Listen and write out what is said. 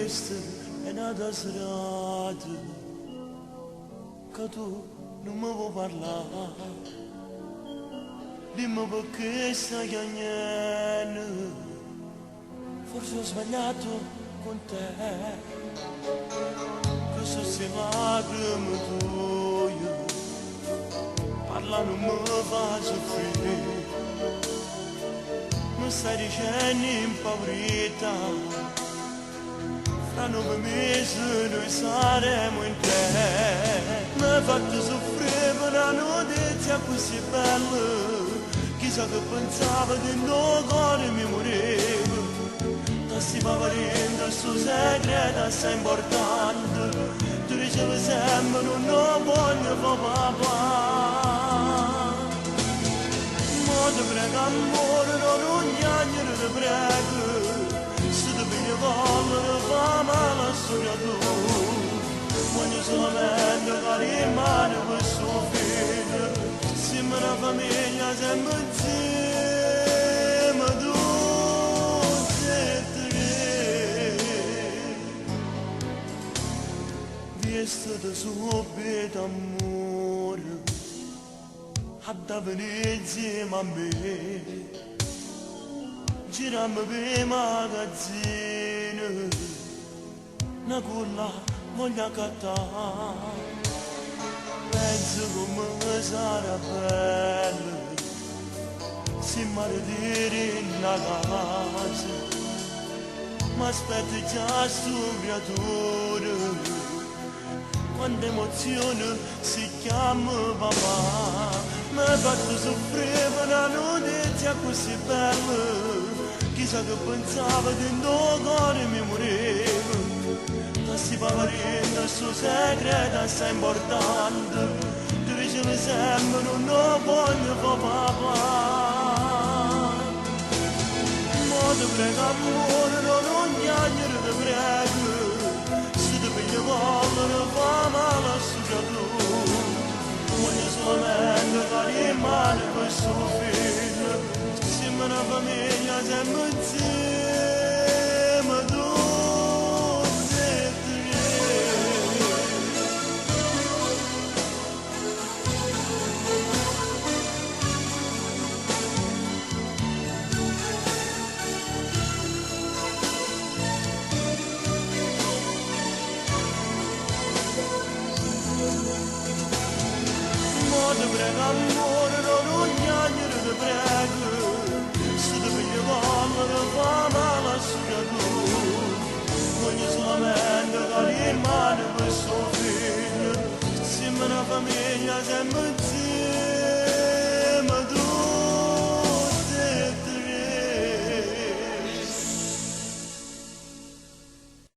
questa è nata serata che tu non mi vuoi parlare. Dimmi perché stai chiamando, forse ho sbagliato con te, che sono se lacrime tue, parla non mi fa soffrire, mi stai dicendo impaurita, fra 9 mesi noi saremo in te. Mi hai fatto soffrire per una notizia così bella, chissà che pensava che no cuore mi moriva. Ti stiamo vedendo il suo segreto assai importante, tu dicevi sempre non voglio fa papà. Ma ti prego amore, non piangere ti prego, se ti piglio voglio fa male a storia tua. Voglio solamente che rimane questo figlio, siamo una famiglia sempre insieme tutti e tre. Vi è stato subito amore, a venire insieme a me, girammo per i magazzini, una culla voglio cattare, penso come sarà bello, se maledire in la casa, ma aspetta già sto creatura, quanta emozione si chiama papà, mi hai fatto soffrire per una notizia così bella, chissà che pensava che no cuore mi moriva. Si va vedendo il suo segreto assai importante, tu dicevi sempre non voglio fa papà. Ma ti prego amore, non piangere ti prego, se ti piglio voglio fa male a storia tua. Voglio solamente che rimane questo figlio, siamo una famiglia sempre insieme tu. Ti prego amore, non piangere ti prego, se ti piglio voglio fa male.